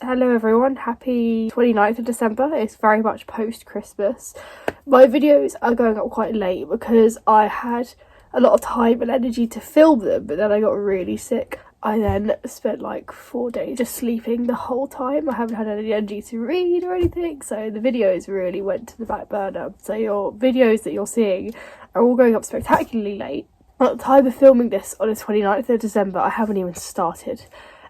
Hello everyone, happy 29th of December. It's very much post-Christmas. My videos are going up quite late because I had a lot of time and energy to film them, but then I got really sick. I then spent like 4 days just sleeping the whole time. I haven't had any energy to read or anything, so the videos really went to the back burner. So your videos that you're seeing are all going up spectacularly late. At the time of filming this on the 29th of December, I haven't even started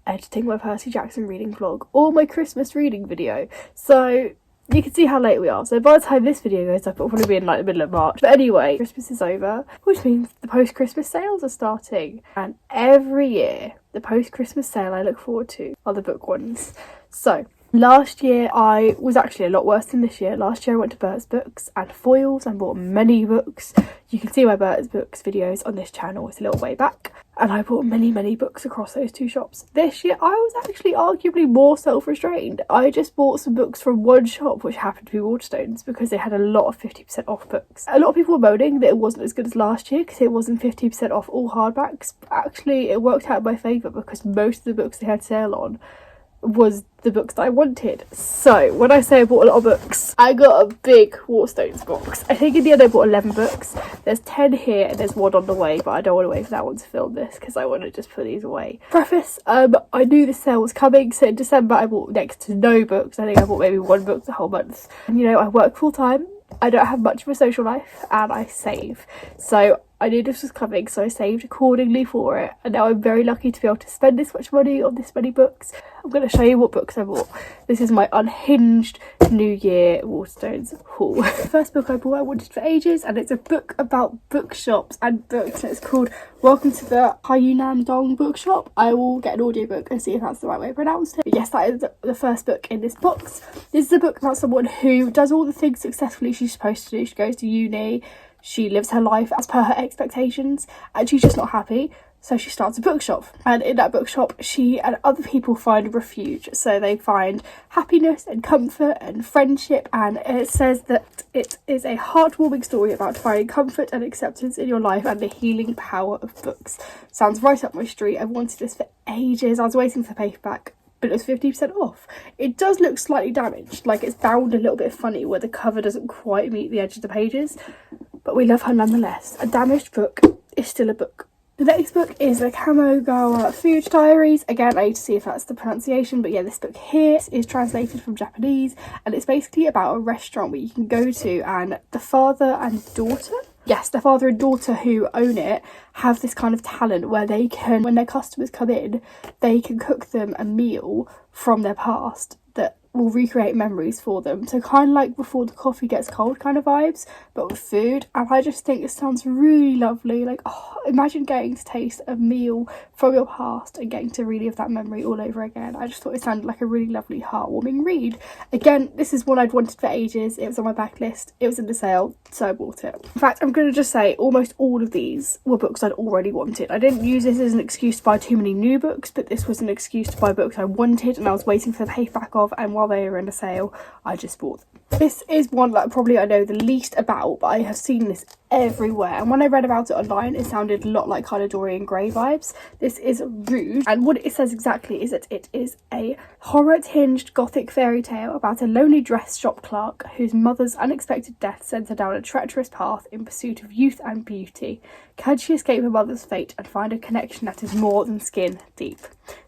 editing my Percy Jackson reading vlog or my Christmas reading video, so you can see how late we are. So by the time this video goes up, it'll probably be in like the middle of March. But anyway, Christmas is over, which means the post-Christmas sales are starting, and every year the post-Christmas sale I look forward to are the book ones. So last year I was actually a lot worse than this year. Last year I went to Bert's Books and Foyles and bought many books. You can see my Bert's Books videos on this channel, it's a little way back. And I bought many books across those two shops. This year I was actually arguably more self-restrained. I just bought some books from one shop, which happened to be Waterstones, because they had a lot of 50% off books. A lot of people were moaning that it wasn't as good as last year because it wasn't 50% off all hardbacks. But actually it worked out in my favour because most of the books they had sale on was the books that I wanted. So when I say I bought a lot of books, I got a big Waterstones box. I think in the end I bought 11 books. There's 10 here and there's one on the way, but I don't want to wait for that one to film this because I want to just put these away. Preface, I knew the sale was coming, so in December I bought next to no books. I think I bought maybe one book the whole month. And you know, I work full time, I don't have much of a social life, and I save. So I knew this was coming, so I saved accordingly for it, and now I'm very lucky to be able to spend this much money on this many books. I'm going to show you what books I bought. This is my unhinged New Year Waterstones haul. The first book I bought I wanted for ages, and it's a book about bookshops and books. It's called Welcome to the Hayunam Dong Bookshop. I will get an audiobook and see if that's the right way to pronounce it. But yes, that is the first book in this box. This is a book about someone who does all the things successfully she's supposed to do. She goes to uni, she lives her life as per her expectations, and she's just not happy. So she starts a bookshop, and in that bookshop she and other people find refuge. So they find happiness and comfort and friendship, and it says that it is a heartwarming story about finding comfort and acceptance in your life and the healing power of books. Sounds right up my street. I've wanted this for ages. I was waiting for the paperback, but it was 50% off. It does look slightly damaged, like it's bound a little bit funny where the cover doesn't quite meet the edge of the pages, but we love her nonetheless. A damaged book is still a book. The next book is the Kamogawa Food Diaries. Again, I need to see if that's the pronunciation, but yeah, this book here is translated from Japanese, and it's basically about a restaurant where you can go to, and the father and daughter, yes, the father and daughter who own it have this kind of talent where they can, when their customers come in, they can cook them a meal from their past that will recreate memories for them. So kind of like Before the Coffee Gets Cold kind of vibes, but with food. And I just think it sounds really lovely. Like, oh, imagine getting to taste a meal from your past and getting to relive that memory all over again. I just thought it sounded like a really lovely, heartwarming read. Again, this is one I'd wanted for ages. It was on my backlist. It was in the sale, so I bought it. In fact, I'm going to just say almost all of these were books I'd already wanted. I didn't use this as an excuse to buy too many new books, but this was an excuse to buy books I wanted and I was waiting for the paperback of, and while they were in a sale, I just bought them. This is one that probably I know the least about, but I have seen this everywhere, and when I read about it online it sounded a lot like kind of Dorian Gray vibes. This is Rouge, and what it says exactly is that it is a horror-tinged gothic fairy tale about a lonely dress shop clerk whose mother's unexpected death sends her down a treacherous path in pursuit of youth and beauty. Can she escape her mother's fate and find a connection that is more than skin deep?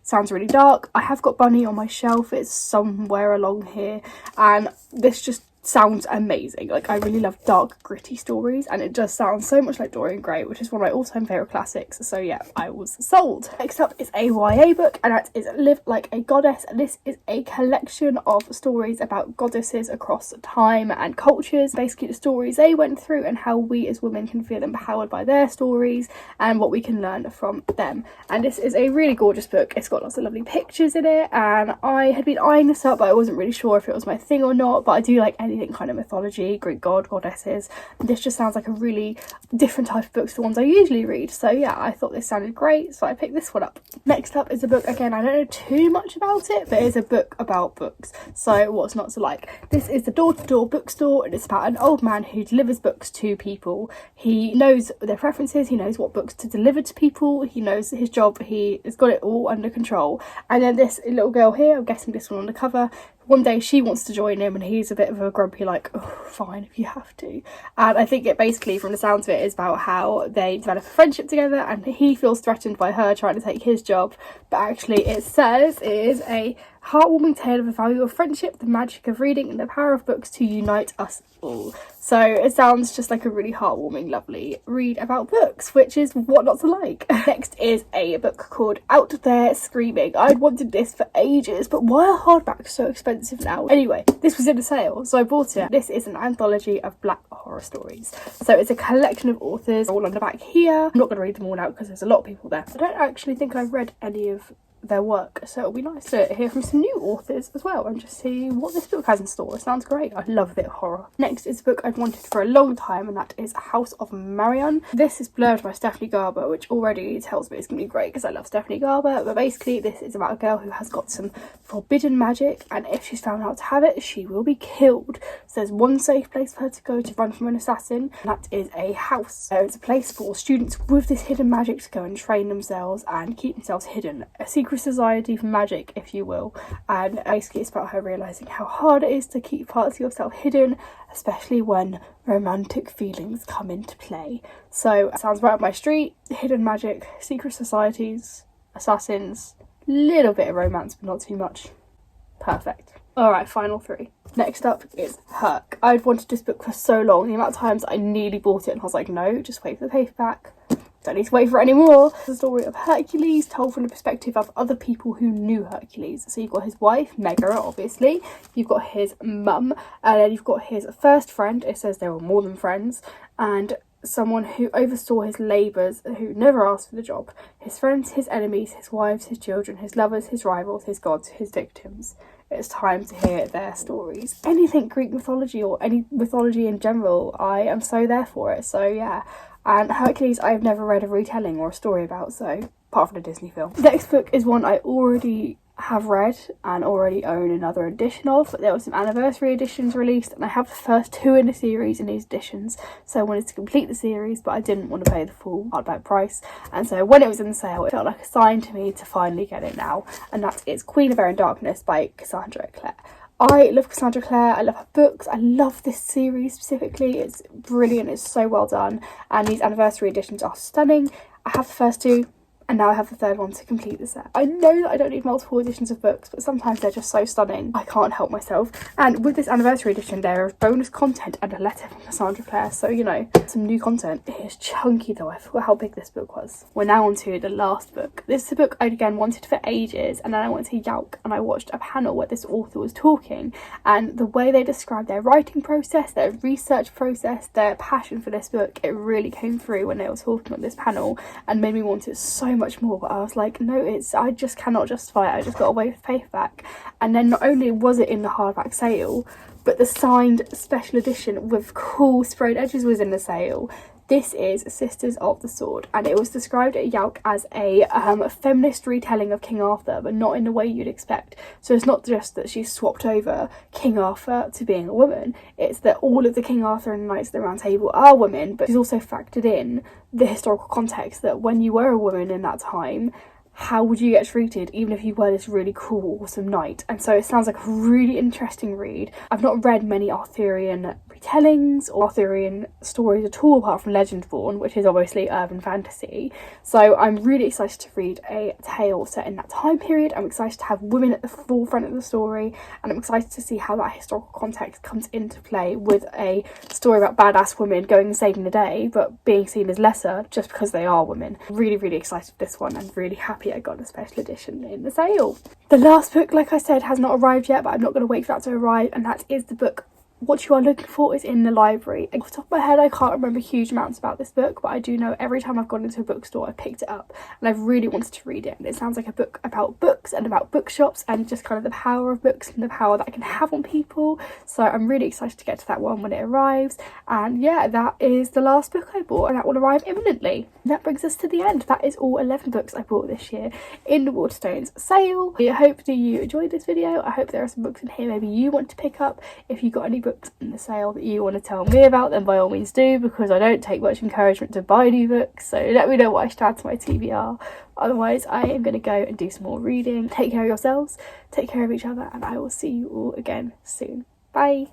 Sounds really dark. I have got Bunny on my shelf, it's somewhere along here, and this just sounds amazing. Like, I really love dark, gritty stories, and it does sound so much like Dorian Gray, which is one of my all-time favourite classics, so yeah, I was sold. Next up is a YA book, and that is Live Like a Goddess, and this is a collection of stories about goddesses across time and cultures, basically the stories they went through and how we as women can feel empowered by their stories and what we can learn from them. And this is a really gorgeous book. It's got lots of lovely pictures in it, and I had been eyeing this up, but I wasn't really sure if it was my thing or not, but I do like anything anything kind of mythology, Greek god, goddesses. This just sounds like a really different type of book to the ones I usually read. So yeah, I thought this sounded great, so I picked this one up. Next up is a book, again, I don't know too much about it, but it's a book about books. So what's not to like? This is the door-to-door bookstore, and it's about an old man who delivers books to people. He knows their preferences, he knows what books to deliver to people, he knows his job, he has got it all under control. And then this little girl here, I'm guessing this one on the cover, one day she wants to join him and he's a bit of a grumpy like, oh, fine if you have to. And I think it basically, from the sounds of it, is about how they develop a friendship together and he feels threatened by her trying to take his job. But actually it says it is a heartwarming tale of the value of friendship, the magic of reading and the power of books to unite us all. So it sounds just like a really heartwarming, lovely read about books, which is what not to like. Next is a book called Out There Screaming. I'd wanted this for ages, but why are hardbacks so expensive now? Anyway, this was in a sale, so I bought it. This is an anthology of black horror stories. So it's a collection of authors, all on the back here. I'm not going to read them all out because there's a lot of people there. I don't actually think I've read any of their work, so it'll be nice to hear from some new authors as well and just see what this book has in store. It sounds great. I love a bit of horror. Next is a book I've wanted for a long time, and that is House of Marion. This is blurred by Stephanie Garber, which already tells me it's going to be great because I love Stephanie Garber. But basically this is about a girl who has got some forbidden magic, and if she's found out to have it, she will be killed. So there's one safe place for her to go to run from an assassin, and that is a house. So it's a place for students with this hidden magic to go and train themselves and keep themselves hidden. A secret society for magic, if you will. And basically it's about her realising how hard it is to keep parts of yourself hidden, especially when romantic feelings come into play. So it sounds right up my street. Hidden magic, secret societies, assassins, little bit of romance but not too much. Perfect. Alright, final three. Next up is Herc. I'd wanted this book for so long. The amount of times I nearly bought it and I was like, no, just wait for the paperback. Don't need to wait for it anymore. It's the story of Hercules told from the perspective of other people who knew Hercules. So you've got his wife, Megara, obviously. You've got his mum, and then you've got his first friend. It says they were more than friends. And someone who oversaw his labours, who never asked for the job. His friends, his enemies, his wives, his children, his lovers, his rivals, his gods, his victims. It's time to hear their stories. Anything Greek mythology or any mythology in general, I am so there for it. So yeah. And Hercules I've never read a retelling or a story about, so apart from the Disney film. Next book is one I already have read and already own another edition of, but there were some anniversary editions released and I have the first two in the series in these editions, so I wanted to complete the series but I didn't want to pay the full hardback price, and so when it was in the sale it felt like a sign to me to finally get it now, and that is Queen of Air and Darkness by Cassandra Clare. I love Cassandra Clare, I love her books, I love this series specifically, it's brilliant, it's so well done, and these anniversary editions are stunning. I have the first two, and now I have the third one to complete the set. I know that I don't need multiple editions of books, but sometimes they're just so stunning, I can't help myself. And with this anniversary edition, there is bonus content and a letter from Cassandra Clare, so you know, some new content. It is chunky though, I forgot how big this book was. We're now on to the last book. This is a book I again wanted for ages, and then I went to Yelp and I watched a panel where this author was talking, and the way they described their writing process, their research process, their passion for this book, it really came through when they were talking on this panel and made me want it so much more. But I was like, no, I just cannot justify it. I just got to wait for paperback. And then not only was it in the hardback sale, but the signed special edition with cool sprayed edges was in the sale. This is Sisters of the Sword, and it was described at Yelp as a feminist retelling of King Arthur, but not in the way you'd expect. So it's not just that she's swapped over King Arthur to being a woman, it's that all of the King Arthur and Knights of the Round Table are women, but she's also factored in the historical context that when you were a woman in that time, how would you get treated even if you were this really cool, awesome knight? And so it sounds like a really interesting read. I've not read many Arthurian retellings or Arthurian stories at all apart from Legendborn, which is obviously urban fantasy. So I'm really excited to read a tale set in that time period. I'm excited to have women at the forefront of the story, and I'm excited to see how that historical context comes into play with a story about badass women going and saving the day but being seen as lesser just because they are women. Really, really excited for this one and really happy I got a special edition in the sale. The last book, like I said, has not arrived yet, but I'm not going to wait for that to arrive, and that is the book what you are looking for is in the library. Off the top of my head, I can't remember huge amounts about this book, but I do know every time I've gone into a bookstore, I've picked it up and I've really wanted to read it. And it sounds like a book about books and about bookshops and just kind of the power of books and the power that it can have on people. So I'm really excited to get to that one when it arrives. And yeah, that is the last book I bought, and that will arrive imminently. That brings us to the end. That is all 11 books I bought this year in the Waterstones sale. I hope that you enjoyed this video. I hope there are some books in here maybe you want to pick up. If you got any books in the sale that you want to tell me about, then by all means do, because I don't take much encouragement to buy new books, so let me know what I should add to my TBR. Otherwise, I am going to go and do some more reading. Take care of yourselves, take care of each other, and I will see you all again soon. Bye!